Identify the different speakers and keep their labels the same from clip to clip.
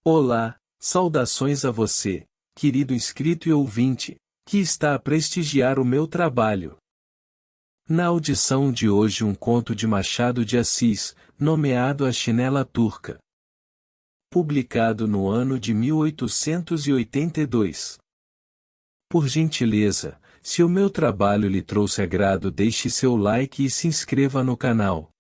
Speaker 1: Olá, saudações a você, querido inscrito e ouvinte, que está a prestigiar o meu trabalho. Na audição de hoje um conto de Machado de Assis, nomeado A Chinela Turca. Publicado no ano de 1882. Por gentileza, se o meu trabalho lhe trouxe agrado, deixe seu like e se inscreva no canal.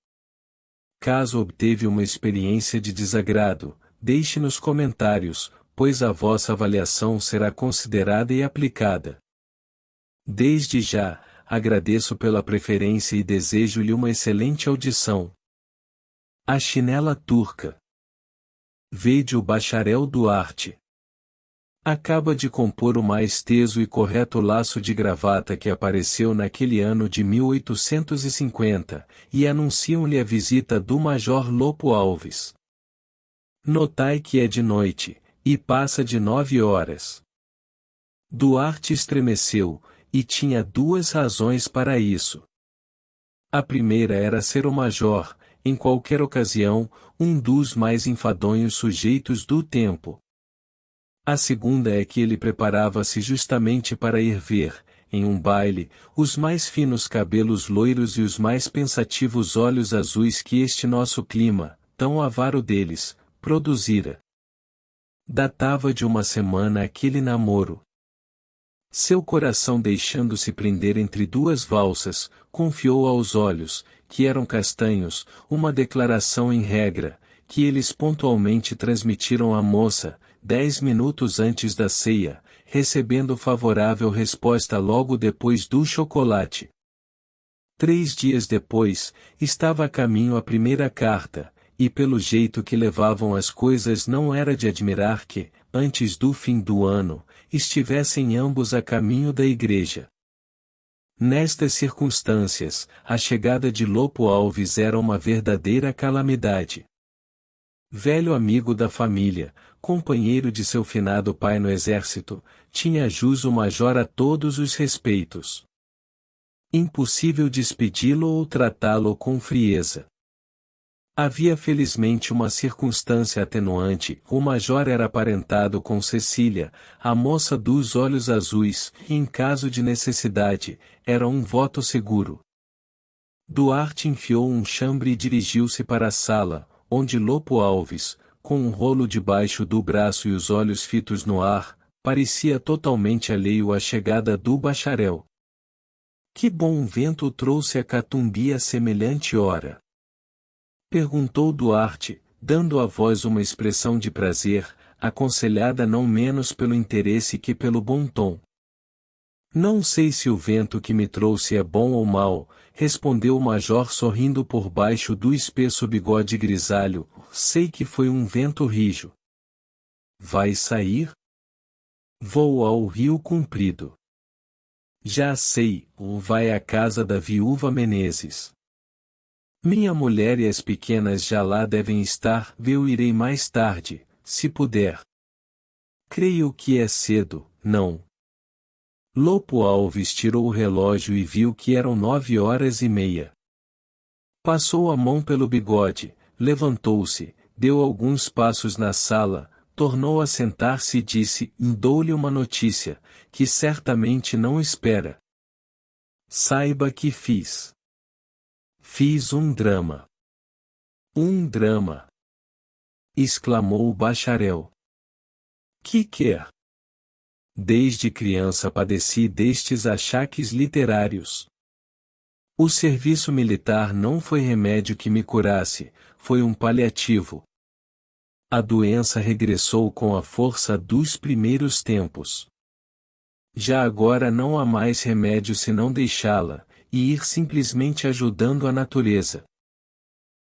Speaker 1: Caso obteve uma experiência de desagrado, deixe nos comentários, pois a vossa avaliação será considerada e aplicada. Desde já, agradeço pela preferência e desejo-lhe uma excelente audição. A Chinela Turca. Vede o bacharel Duarte. Acaba de compor o mais teso e correto laço de gravata que apareceu naquele ano de 1850, e anunciam-lhe a visita do Major Lopo Alves. Notai que é de noite, e passa de 9 horas. Duarte estremeceu, e tinha duas razões para isso. A primeira era ser o major, em qualquer ocasião, um dos mais enfadonhos sujeitos do tempo. A segunda é que ele preparava-se justamente para ir ver, em um baile, os mais finos cabelos loiros e os mais pensativos olhos azuis que este nosso clima, tão avaro deles, produzira. Datava de uma semana aquele namoro. Seu coração, deixando-se prender entre duas valsas, confiou aos olhos, que eram castanhos, uma declaração em regra, que eles pontualmente transmitiram à moça, 10 minutos antes da ceia, recebendo favorável resposta logo depois do chocolate. 3 dias depois, estava a caminho a primeira carta, e pelo jeito que levavam as coisas não era de admirar que, antes do fim do ano, estivessem ambos a caminho da igreja. Nestas circunstâncias, a chegada de Lopo Alves era uma verdadeira calamidade. Velho amigo da família, companheiro de seu finado pai no exército, tinha jus o major a todos os respeitos. Impossível despedi-lo ou tratá-lo com frieza. Havia felizmente uma circunstância atenuante: o major era aparentado com Cecília, a moça dos olhos azuis, e em caso de necessidade, era um voto seguro. Duarte enfiou um chambre e dirigiu-se para a sala, onde Lopo Alves, com um rolo debaixo do braço e os olhos fitos no ar, parecia totalmente alheio à chegada do bacharel. Que bom vento trouxe a Catumbi a semelhante hora? Perguntou Duarte, dando à voz uma expressão de prazer, aconselhada não menos pelo interesse que pelo bom tom. Não sei se o vento que me trouxe é bom ou mau, respondeu o major sorrindo por baixo do espesso bigode grisalho, sei que foi um vento rijo. Vai sair? Vou ao Rio Comprido. Já sei, vai à casa da viúva Menezes. Minha mulher e as pequenas já lá devem estar, eu irei mais tarde, se puder. Creio que é cedo, não? Lopo Alves tirou o relógio e viu que eram 9h30. Passou a mão pelo bigode, levantou-se, deu alguns passos na sala, tornou a sentar-se e disse: dou-lhe uma notícia, que certamente não espera. Saiba que fiz um drama. Um drama! Exclamou o bacharel. Que quer? Desde criança padeci destes achaques literários. O serviço militar não foi remédio que me curasse, foi um paliativo. A doença regressou com a força dos primeiros tempos. Já agora não há mais remédio senão deixá-la, e ir simplesmente ajudando a natureza.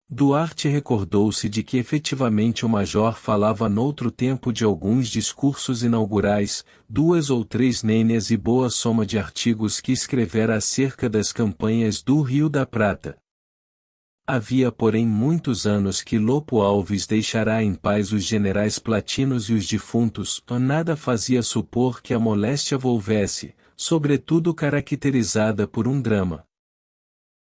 Speaker 1: Duarte recordou-se de que efetivamente o major falava noutro tempo de alguns discursos inaugurais, 2 ou 3 nênias e boa soma de artigos que escrevera acerca das campanhas do Rio da Prata. Havia porém muitos anos que Lopo Alves deixara em paz os generais platinos e os defuntos, nada fazia supor que a moléstia volvesse, sobretudo caracterizada por um drama.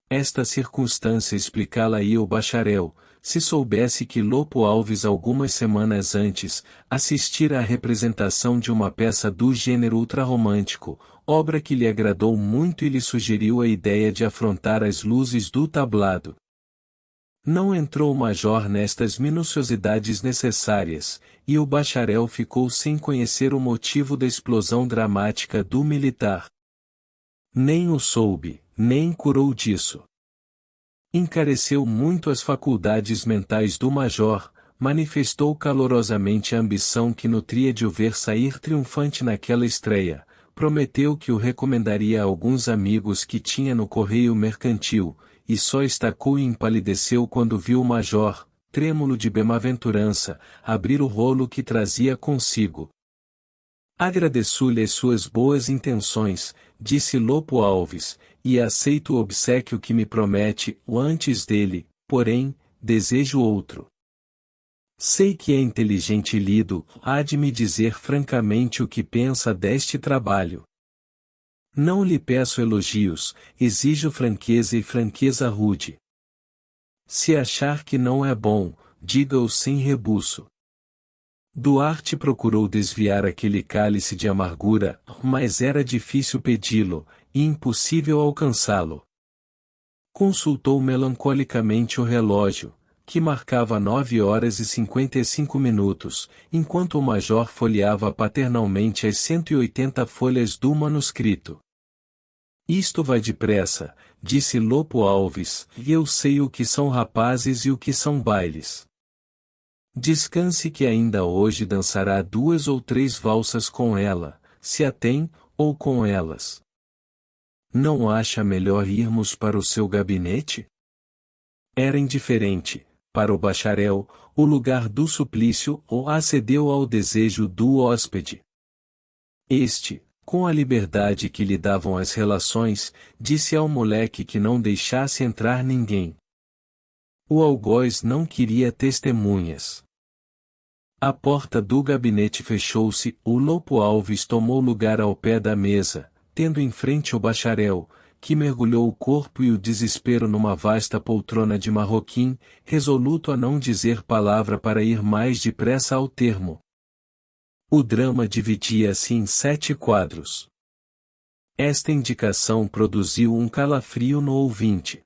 Speaker 1: Esta circunstância explicá-la-ia o bacharel, se soubesse que Lopo Alves algumas semanas antes, assistira à representação de uma peça do gênero ultrarromântico, obra que lhe agradou muito e lhe sugeriu a ideia de afrontar as luzes do tablado. Não entrou o major nestas minuciosidades necessárias, e o bacharel ficou sem conhecer o motivo da explosão dramática do militar. Nem o soube, nem curou disso. Encareceu muito as faculdades mentais do major, manifestou calorosamente a ambição que nutria de o ver sair triunfante naquela estreia, prometeu que o recomendaria a alguns amigos que tinha no correio mercantil, e só estacou e empalideceu quando viu o major, trêmulo de bem-aventurança, abrir o rolo que trazia consigo. Agradeço-lhe as suas boas intenções, disse Lopo Alves, e aceito o obséquio que me promete, o antes dele, porém, desejo outro. Sei que é inteligente e lido, há de me dizer francamente o que pensa deste trabalho. Não lhe peço elogios, exijo franqueza e franqueza rude. Se achar que não é bom, diga-o sem rebuço. Duarte procurou desviar aquele cálice de amargura, mas era difícil pedi-lo, e impossível alcançá-lo. Consultou melancolicamente o relógio, que marcava 9h55, enquanto o major folheava paternalmente as 180 folhas do manuscrito. Isto vai depressa, disse Lopo Alves, e eu sei o que são rapazes e o que são bailes. Descanse que ainda hoje dançará 2 ou 3 valsas com ela, se a tem, ou com elas. Não acha melhor irmos para o seu gabinete? Era indiferente, para o bacharel, o lugar do suplício ou acedeu ao desejo do hóspede. Este, com a liberdade que lhe davam as relações, disse ao moleque que não deixasse entrar ninguém. O algoz não queria testemunhas. A porta do gabinete fechou-se, o Lopo Alves tomou lugar ao pé da mesa, tendo em frente o bacharel, que mergulhou o corpo e o desespero numa vasta poltrona de marroquim, resoluto a não dizer palavra para ir mais depressa ao termo. O drama dividia-se em 7 quadros. Esta indicação produziu um calafrio no ouvinte.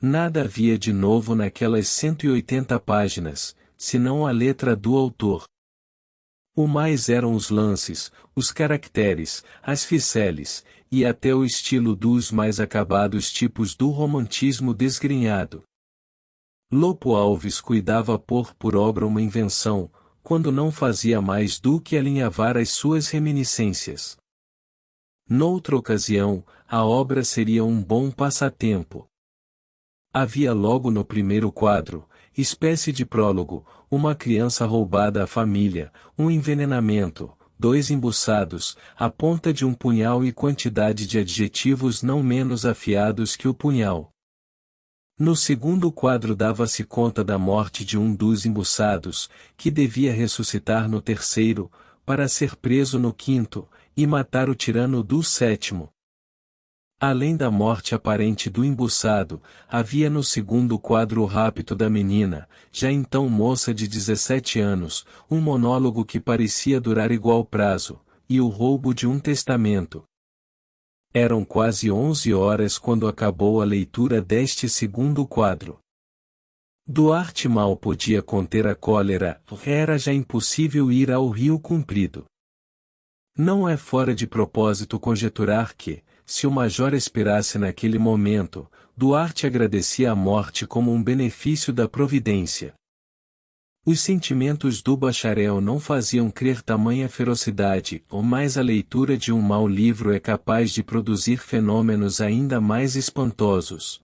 Speaker 1: Nada havia de novo naquelas 180 páginas, senão a letra do autor. O mais eram os lances, os caracteres, as ficeles, e até o estilo dos mais acabados tipos do romantismo desgrenhado. Lopo Alves cuidava pôr por obra uma invenção, quando não fazia mais do que alinhavar as suas reminiscências. Noutra ocasião, a obra seria um bom passatempo. Havia logo no primeiro quadro, espécie de prólogo, uma criança roubada à família, um envenenamento, 2 embuçados, a ponta de um punhal e quantidade de adjetivos não menos afiados que o punhal. No segundo quadro dava-se conta da morte de um dos embuçados, que devia ressuscitar no terceiro, para ser preso no quinto, e matar o tirano do sétimo. Além da morte aparente do embuçado, havia no segundo quadro o rapto da menina, já então moça de 17 anos, um monólogo que parecia durar igual prazo, e o roubo de um testamento. Eram quase 11 horas quando acabou a leitura deste segundo quadro. Duarte mal podia conter a cólera, era já impossível ir ao Rio Comprido. Não é fora de propósito conjecturar que, se o major esperasse naquele momento, Duarte agradecia a morte como um benefício da providência. Os sentimentos do bacharel não faziam crer tamanha ferocidade, ou mais a leitura de um mau livro é capaz de produzir fenômenos ainda mais espantosos.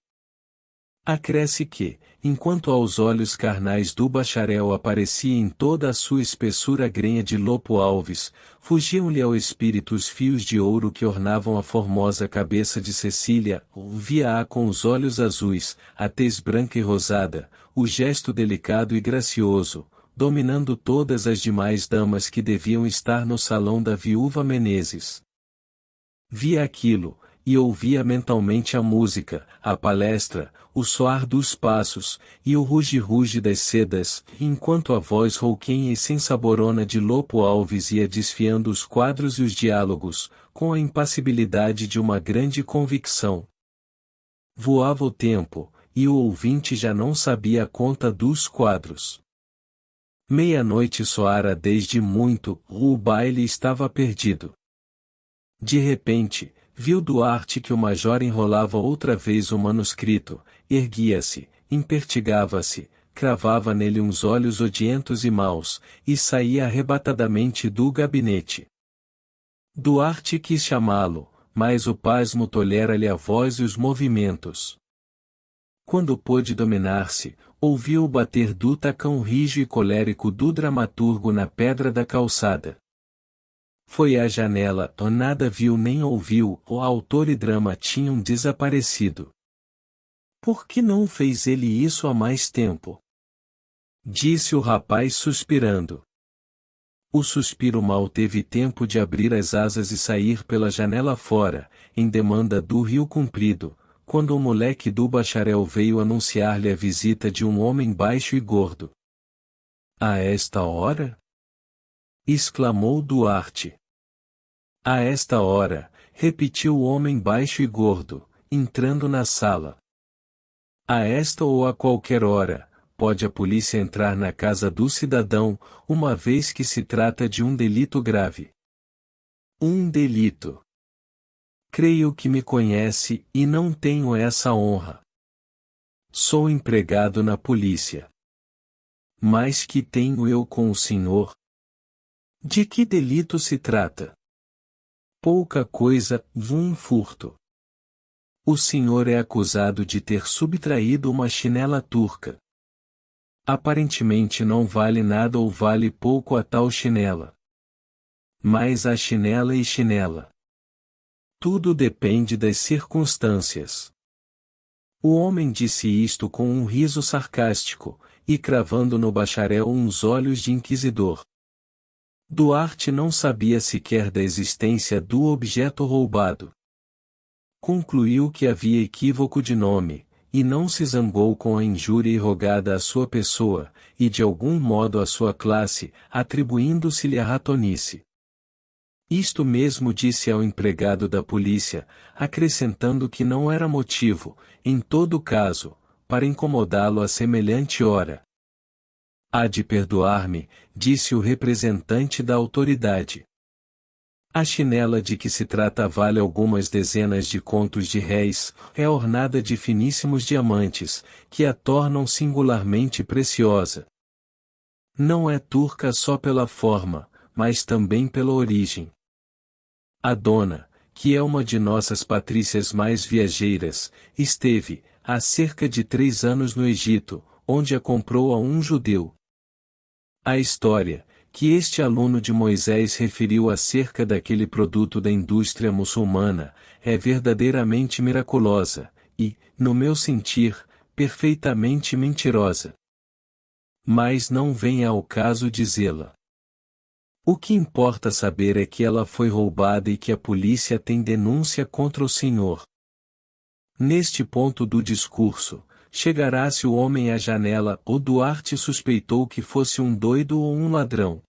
Speaker 1: Acresce que, enquanto aos olhos carnais do bacharel aparecia em toda a sua espessura a grenha de Lopo Alves, fugiam-lhe ao espírito os fios de ouro que ornavam a formosa cabeça de Cecília, via-a com os olhos azuis, a tez branca e rosada, o gesto delicado e gracioso, dominando todas as demais damas que deviam estar no salão da viúva Menezes. Via aquilo, e ouvia mentalmente a música, a palestra, o soar dos passos, e o ruge-ruge das sedas, enquanto a voz rouquenha e sensaborona de Lopo Alves ia desfiando os quadros e os diálogos, com a impassibilidade de uma grande convicção. Voava o tempo, e o ouvinte já não sabia a conta dos quadros. Meia-noite soara desde muito, o baile estava perdido. De repente, viu Duarte que o major enrolava outra vez o manuscrito, erguia-se, impertigava-se, cravava nele uns olhos odientos e maus, e saía arrebatadamente do gabinete. Duarte quis chamá-lo, mas o pasmo tolhera-lhe a voz e os movimentos. Quando pôde dominar-se, ouviu o bater do tacão rijo e colérico do dramaturgo na pedra da calçada. Foi à janela, nada viu nem ouviu, o autor e drama tinham desaparecido. Por que não fez ele isso há mais tempo? Disse o rapaz suspirando. O suspiro mal teve tempo de abrir as asas e sair pela janela fora, em demanda do Rio Comprido, quando o moleque do bacharel veio anunciar-lhe a visita de um homem baixo e gordo. A esta hora? Exclamou Duarte. A esta hora, repetiu o homem baixo e gordo, entrando na sala. A esta ou a qualquer hora, pode a polícia entrar na casa do cidadão, uma vez que se trata de um delito grave. Um delito. Creio que me conhece, e não tenho essa honra. Sou empregado na polícia. Mas que tenho eu com o senhor? De que delito se trata? Pouca coisa, um furto. O senhor é acusado de ter subtraído uma chinela turca. Aparentemente não vale nada ou vale pouco a tal chinela. Mas há chinela e chinela. Tudo depende das circunstâncias. O homem disse isto com um riso sarcástico, e cravando no bacharel uns olhos de inquisidor. Duarte não sabia sequer da existência do objeto roubado. Concluiu que havia equívoco de nome, e não se zangou com a injúria irrogada à sua pessoa, e de algum modo à sua classe, atribuindo-se-lhe a ratonice. Isto mesmo disse ao empregado da polícia, acrescentando que não era motivo, em todo caso, para incomodá-lo a semelhante hora. Há de perdoar-me, disse o representante da autoridade. A chinela de que se trata vale algumas dezenas de contos de réis, é ornada de finíssimos diamantes, que a tornam singularmente preciosa. Não é turca só pela forma, mas também pela origem. A dona, que é uma de nossas patrícias mais viajeiras, esteve, há cerca de 3 anos no Egito, onde a comprou a um judeu. A história, que este aluno de Moisés referiu acerca daquele produto da indústria muçulmana, é verdadeiramente miraculosa, e, no meu sentir, perfeitamente mentirosa. Mas não vem ao caso dizê-la. O que importa saber é que ela foi roubada e que a polícia tem denúncia contra o senhor. Neste ponto do discurso, chegará-se o homem à janela, o Duarte suspeitou que fosse um doido ou um ladrão.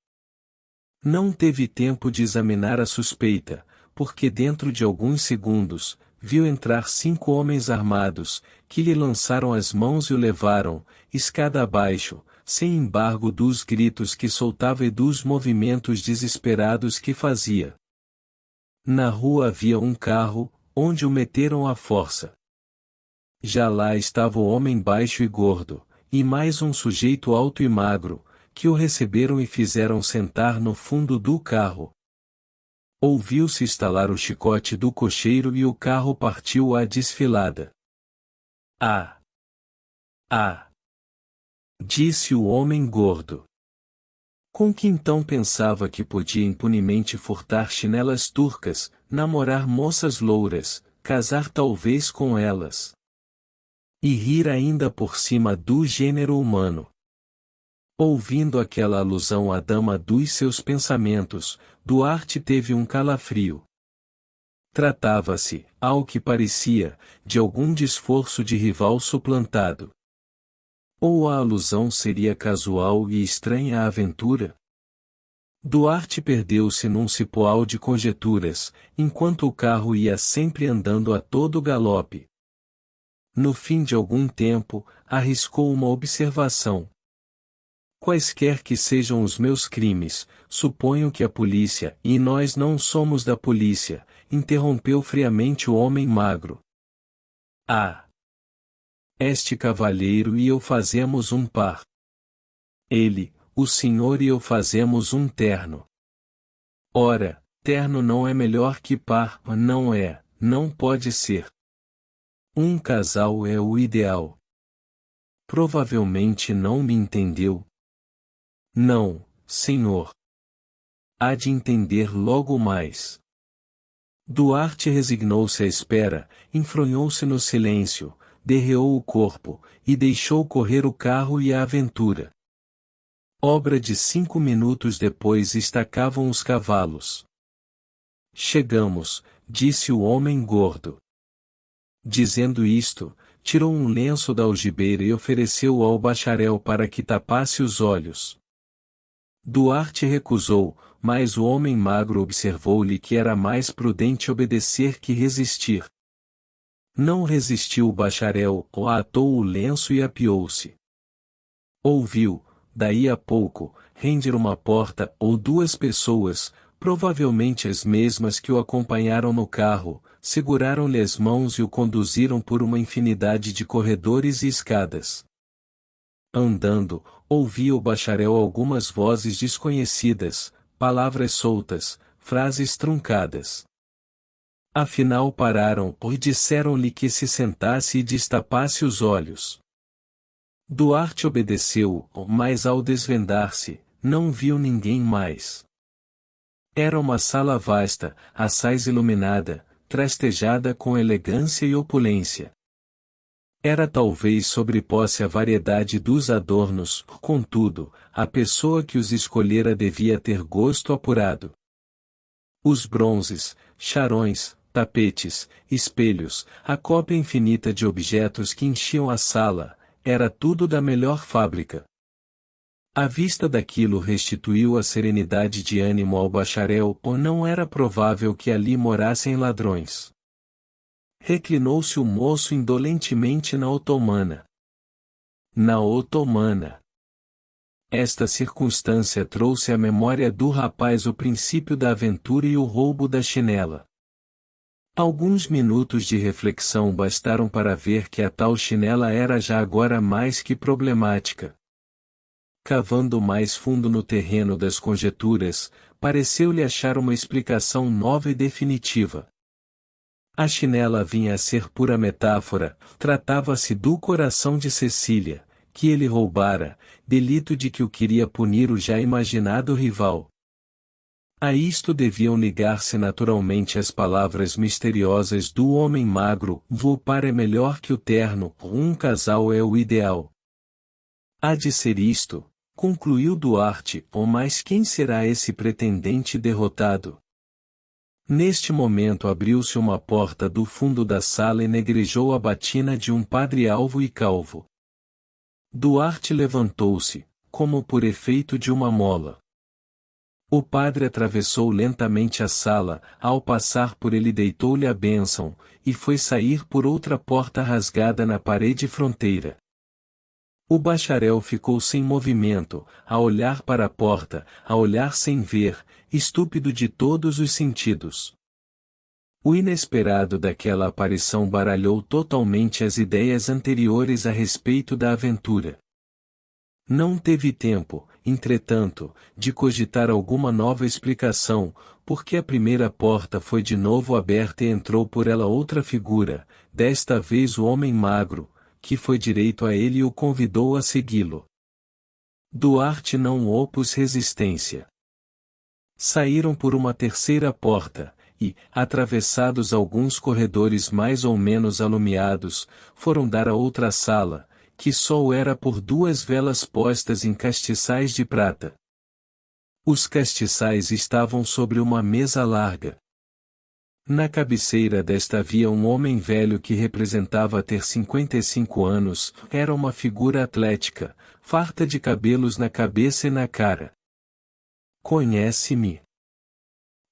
Speaker 1: Não teve tempo de examinar a suspeita, porque dentro de alguns segundos, viu entrar 5 homens armados, que lhe lançaram as mãos e o levaram, escada abaixo, sem embargo dos gritos que soltava e dos movimentos desesperados que fazia. Na rua havia um carro, onde o meteram à força. Já lá estava o homem baixo e gordo, e mais um sujeito alto e magro, que o receberam e fizeram sentar no fundo do carro. Ouviu-se estalar o chicote do cocheiro e o carro partiu à desfilada. Ah! Ah! Disse o homem gordo. Com que então pensava que podia impunemente furtar chinelas turcas, namorar moças louras, casar talvez com elas. E rir ainda por cima do gênero humano. Ouvindo aquela alusão à dama dos seus pensamentos, Duarte teve um calafrio. Tratava-se, ao que parecia, de algum desforço de rival suplantado. Ou a alusão seria casual e estranha à aventura? Duarte perdeu-se num cipoal de conjeturas, enquanto o carro ia sempre andando a todo galope. No fim de algum tempo, arriscou uma observação. Quaisquer que sejam os meus crimes, suponho que a polícia, e nós não somos da polícia, interrompeu friamente o homem magro. Ah! Este cavalheiro e eu fazemos um par. Ele, o senhor e eu fazemos um terno. Ora, terno não é melhor que par, não é, não pode ser. Um casal é o ideal. Provavelmente não me entendeu. Não, senhor. Há de entender logo mais. Duarte resignou-se à espera, enfronhou-se no silêncio, derreou o corpo, e deixou correr o carro e a aventura. Obra de 5 minutos depois estacavam os cavalos. Chegamos, disse o homem gordo. Dizendo isto, tirou um lenço da algibeira e ofereceu-o ao bacharel para que tapasse os olhos. Duarte recusou, mas o homem magro observou-lhe que era mais prudente obedecer que resistir. Não resistiu o bacharel, atou o lenço e apiou-se. Ouviu, daí a pouco, render uma porta ou duas pessoas, provavelmente as mesmas que o acompanharam no carro, seguraram-lhe as mãos e o conduziram por uma infinidade de corredores e escadas. Andando, ouvia o bacharel algumas vozes desconhecidas, palavras soltas, frases truncadas. Afinal pararam e disseram-lhe que se sentasse e destapasse os olhos. Duarte obedeceu, mas ao desvendar-se, não viu ninguém mais. Era uma sala vasta, assaz iluminada, trastejada com elegância e opulência. Era talvez sobreposse a variedade dos adornos, contudo, a pessoa que os escolhera devia ter gosto apurado. Os bronzes, charões, tapetes, espelhos, a cópia infinita de objetos que enchiam a sala, era tudo da melhor fábrica. A vista daquilo restituiu a serenidade de ânimo ao bacharel, ou não era provável que ali morassem ladrões. Reclinou-se o moço indolentemente na otomana. Na otomana. Esta circunstância trouxe à memória do rapaz o princípio da aventura e o roubo da chinela. Alguns minutos de reflexão bastaram para ver que a tal chinela era já agora mais que problemática. Cavando mais fundo no terreno das conjeturas, pareceu-lhe achar uma explicação nova e definitiva. A chinela vinha a ser pura metáfora, tratava-se do coração de Cecília, que ele roubara, delito de que o queria punir o já imaginado rival. A isto deviam ligar-se naturalmente as palavras misteriosas do homem magro: o par é melhor que o terno, um casal é o ideal. Há de ser isto, concluiu Duarte, mas quem será esse pretendente derrotado? Neste momento abriu-se uma porta do fundo da sala e negrejou a batina de um padre alvo e calvo. Duarte levantou-se, como por efeito de uma mola. O padre atravessou lentamente a sala, ao passar por ele deitou-lhe a bênção, e foi sair por outra porta rasgada na parede fronteira. O bacharel ficou sem movimento, a olhar para a porta, a olhar sem ver, estúpido de todos os sentidos. O inesperado daquela aparição baralhou totalmente as ideias anteriores a respeito da aventura. Não teve tempo, entretanto, de cogitar alguma nova explicação, porque a primeira porta foi de novo aberta e entrou por ela outra figura, desta vez o homem magro, que foi direito a ele e o convidou a segui-lo. Duarte não opôs resistência. Saíram por uma terceira porta, e, atravessados alguns corredores mais ou menos alumiados, foram dar a outra sala, que só o era por duas velas postas em castiçais de prata. Os castiçais estavam sobre uma mesa larga. Na cabeceira desta havia um homem velho que representava ter 55 anos, era uma figura atlética, farta de cabelos na cabeça e na cara. "Conhece-me?"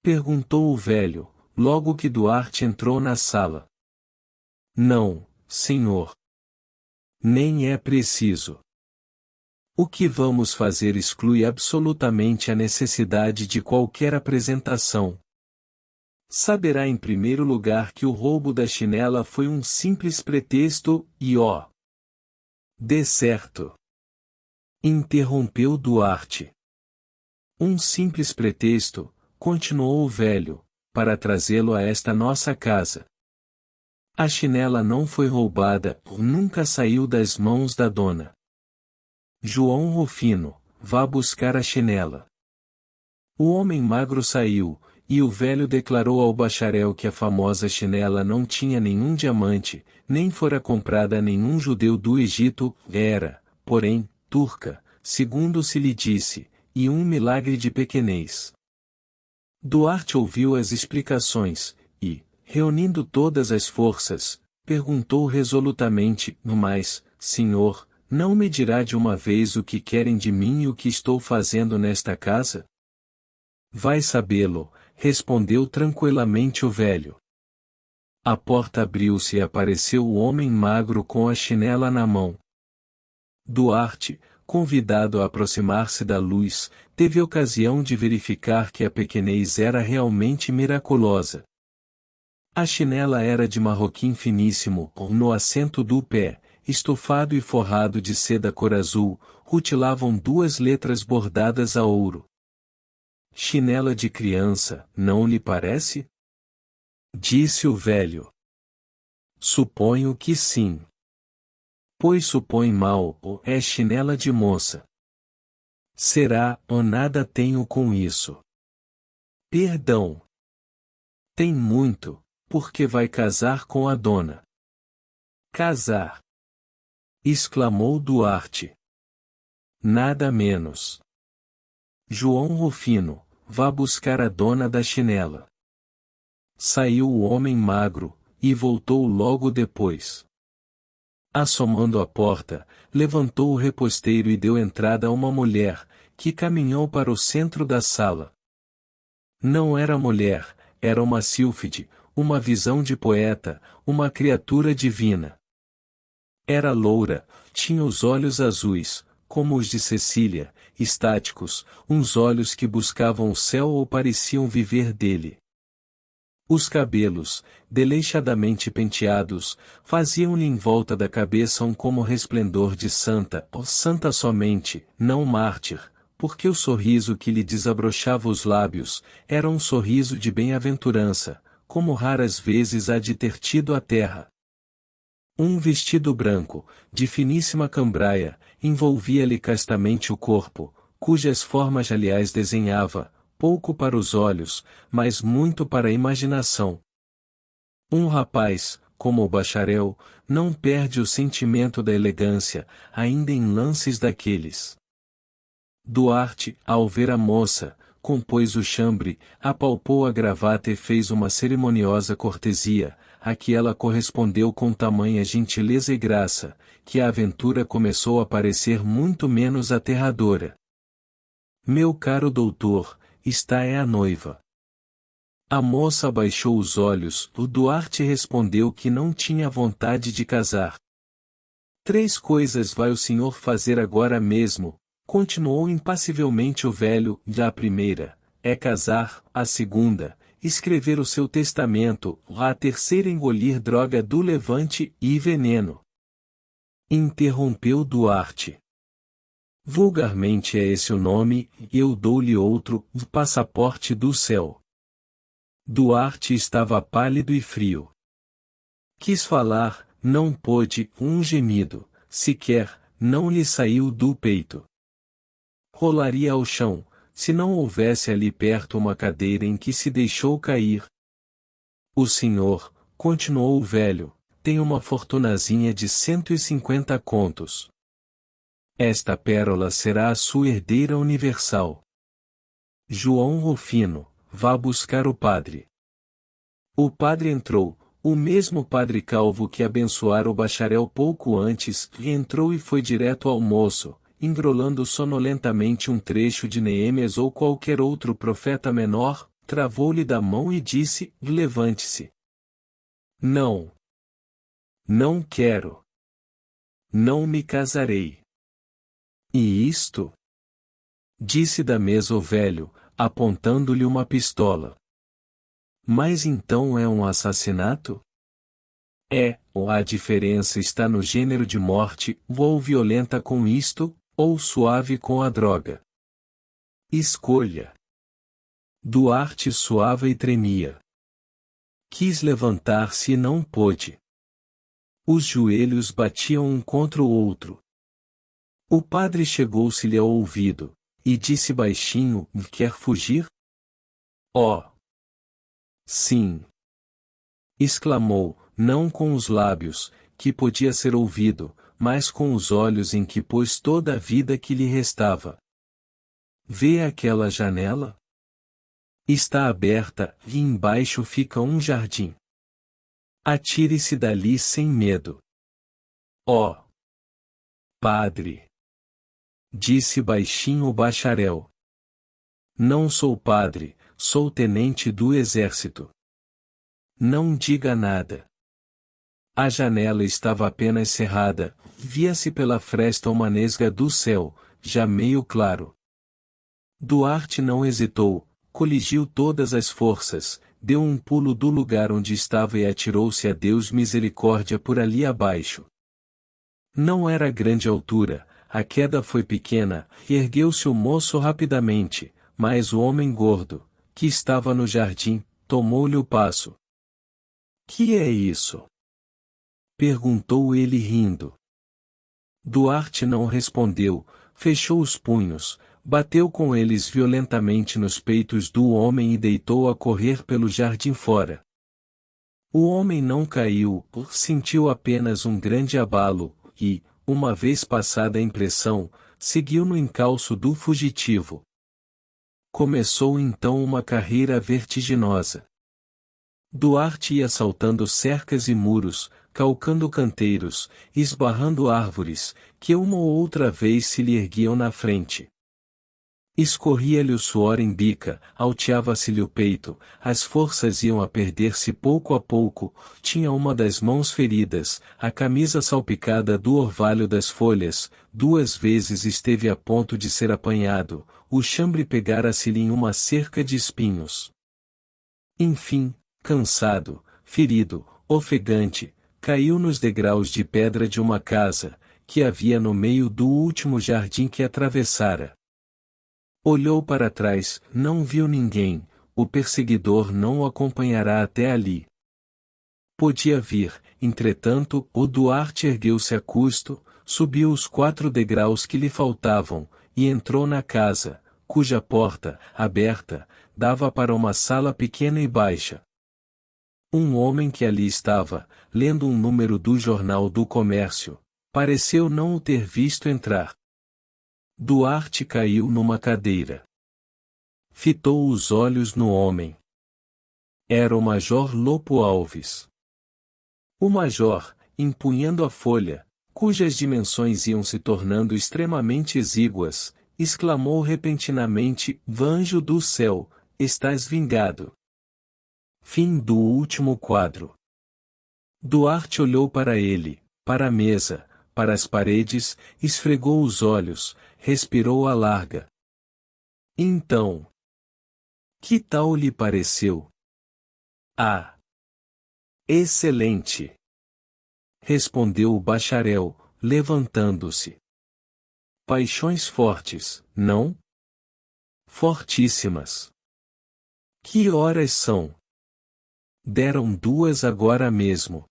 Speaker 1: perguntou o velho, logo que Duarte entrou na sala. "Não, senhor. Nem é preciso. O que vamos fazer exclui absolutamente a necessidade de qualquer apresentação. Saberá em primeiro lugar que o roubo da chinela foi um simples pretexto, e ó. Dê certo." Interrompeu Duarte. "Um simples pretexto", continuou o velho, "para trazê-lo a esta nossa casa. A chinela não foi roubada, nunca saiu das mãos da dona. João Rufino, vá buscar a chinela." O homem magro saiu, e o velho declarou ao bacharel que a famosa chinela não tinha nenhum diamante, nem fora comprada a nenhum judeu do Egito, era, porém, turca, segundo se lhe disse, e um milagre de pequenez. Duarte ouviu as explicações, e, reunindo todas as forças, perguntou resolutamente: "No mais, senhor, não me dirá de uma vez o que querem de mim e o que estou fazendo nesta casa?" "Vai sabê-lo", respondeu tranquilamente o velho. A porta abriu-se e apareceu o homem magro com a chinela na mão. Duarte, convidado a aproximar-se da luz, teve ocasião de verificar que a pequenez era realmente miraculosa. A chinela era de marroquim finíssimo, no assento do pé, estofado e forrado de seda cor azul, rutilavam duas letras bordadas a ouro. "Chinela de criança, não lhe parece?" disse o velho. "Suponho que sim." "Pois supõe mal, é chinela de moça." "Será, ou nada tenho com isso." "Perdão." "Tem muito, porque vai casar com a dona." "Casar!" exclamou Duarte. "Nada menos." "João Rufino, vá buscar a dona da chinela." Saiu o homem magro, e voltou logo depois. Assomando a porta, levantou o reposteiro e deu entrada a uma mulher, que caminhou para o centro da sala. Não era mulher, era uma sílfide, uma visão de poeta, uma criatura divina. Era loura, tinha os olhos azuis, como os de Cecília, estáticos, uns olhos que buscavam o céu ou pareciam viver dele. Os cabelos, desleixadamente penteados, faziam-lhe em volta da cabeça um como resplendor de santa, ó santa somente, não mártir, porque o sorriso que lhe desabrochava os lábios, era um sorriso de bem-aventurança, como raras vezes há de ter tido a terra. Um vestido branco, de finíssima cambraia, envolvia-lhe castamente o corpo, cujas formas aliás desenhava, pouco para os olhos, mas muito para a imaginação. Um rapaz, como o bacharel, não perde o sentimento da elegância, ainda em lances daqueles. Duarte, ao ver a moça, compôs o chambre, apalpou a gravata e fez uma cerimoniosa cortesia, a que ela correspondeu com tamanha gentileza e graça, que a aventura começou a parecer muito menos aterradora. "Meu caro doutor, esta é a noiva." A moça abaixou os olhos, o Duarte respondeu que não tinha vontade de casar. "Três coisas vai o senhor fazer agora mesmo", continuou impassivelmente o velho, "a primeira, é casar, a segunda, escrever o seu testamento, a terceira engolir droga do levante e veneno." Interrompeu Duarte. "Vulgarmente é esse o nome, e eu dou-lhe outro, passaporte do céu." Duarte estava pálido e frio. Quis falar, não pôde, um gemido, sequer, não lhe saiu do peito. Rolaria ao chão, se não houvesse ali perto uma cadeira em que se deixou cair. "O senhor", continuou o velho, "tem uma fortunazinha de 150 contos. Esta pérola será a sua herdeira universal. João Rufino, vá buscar o padre." O padre entrou, o mesmo padre calvo que abençoara o bacharel pouco antes, e entrou e foi direto ao moço, engrolando sonolentamente um trecho de Neemias ou qualquer outro profeta menor, travou-lhe da mão e disse: levante-se. Não. Não quero. Não me casarei. E isto? Disse da mesa o velho, apontando-lhe uma pistola. Mas então é um assassinato? É, ou a diferença está no gênero de morte, ou violenta com isto, ou suave com a droga. Escolha. Duarte suava e tremia. Quis levantar-se e não pôde. Os joelhos batiam um contra o outro. O padre chegou-se-lhe ao ouvido, e disse baixinho: quer fugir? Oh! Sim! Exclamou, não com os lábios, que podia ser ouvido, mas com os olhos em que pôs toda a vida que lhe restava. Vê aquela janela? Está aberta, e embaixo fica um jardim. Atire-se dali sem medo. Oh! Padre! Disse baixinho o bacharel. Não sou padre, sou tenente do exército. Não diga nada. A janela estava apenas cerrada, via-se pela fresta uma nesga do céu, já meio claro. Duarte não hesitou, coligiu todas as forças, deu um pulo do lugar onde estava e atirou-se a Deus misericórdia por ali abaixo. Não era grande altura, a queda foi pequena, e ergueu-se o moço rapidamente, mas o homem gordo, que estava no jardim, tomou-lhe o passo. Que é isso? Perguntou ele rindo. Duarte não respondeu, fechou os punhos, bateu com eles violentamente nos peitos do homem e deitou a correr pelo jardim fora. O homem não caiu, sentiu apenas um grande abalo, e, uma vez passada a impressão, seguiu no encalço do fugitivo. Começou então uma carreira vertiginosa. Duarte ia saltando cercas e muros, calcando canteiros, esbarrando árvores, que uma ou outra vez se lhe erguiam na frente. Escorria-lhe o suor em bica, alteava-se-lhe o peito, as forças iam a perder-se pouco a pouco, tinha uma das mãos feridas, a camisa salpicada do orvalho das folhas, 2 vezes esteve a ponto de ser apanhado, o chambre pegara-se-lhe em uma cerca de espinhos. Enfim, cansado, ferido, ofegante, caiu nos degraus de pedra de uma casa, que havia no meio do último jardim que atravessara. Olhou para trás, não viu ninguém, o perseguidor não o acompanhará até ali. Podia vir, entretanto, o Duarte ergueu-se a custo, subiu os 4 degraus que lhe faltavam, e entrou na casa, cuja porta, aberta, dava para uma sala pequena e baixa. Um homem que ali estava, lendo um número do Jornal do Comércio, pareceu não o ter visto entrar. Duarte caiu numa cadeira. Fitou os olhos no homem. Era o Major Lopo Alves. O Major, empunhando a folha, cujas dimensões iam se tornando extremamente exíguas, exclamou repentinamente: Anjo do céu, estás vingado. Fim do último quadro. Duarte olhou para ele, para a mesa, para as paredes, esfregou os olhos, respirou à larga. Então, que tal lhe pareceu? Ah! Excelente! Respondeu o bacharel, levantando-se. Paixões fortes, não? Fortíssimas. Que horas são? Deram 2 agora mesmo.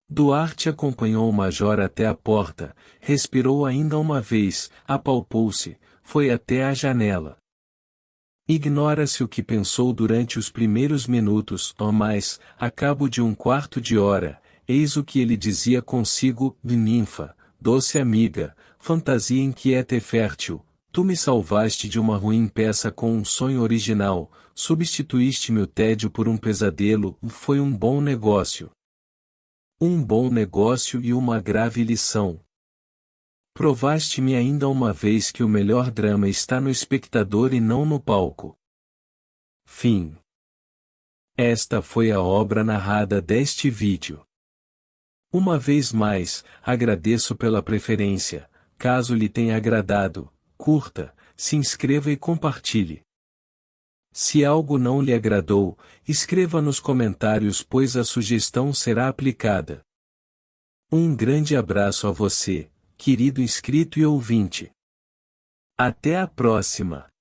Speaker 1: Duarte acompanhou o major até a porta, respirou ainda uma vez, apalpou-se, foi até a janela. Ignora-se o que pensou durante os primeiros minutos, ou mais, a cabo de 1/4 de hora, eis o que ele dizia consigo: ninfa, doce amiga, fantasia inquieta e fértil, Tu me salvaste de uma ruim peça com um sonho original, substituíste meu tédio por um pesadelo, foi um bom negócio. Um bom negócio e uma grave lição. Provaste-me ainda uma vez que o melhor drama está no espectador e não no palco. Fim. Esta foi a obra narrada deste vídeo. Uma vez mais, agradeço pela preferência. Caso lhe tenha agradado, curta, se inscreva e compartilhe. Se algo não lhe agradou, escreva nos comentários pois a sugestão será aplicada. Um grande abraço a você, querido inscrito e ouvinte. Até a próxima!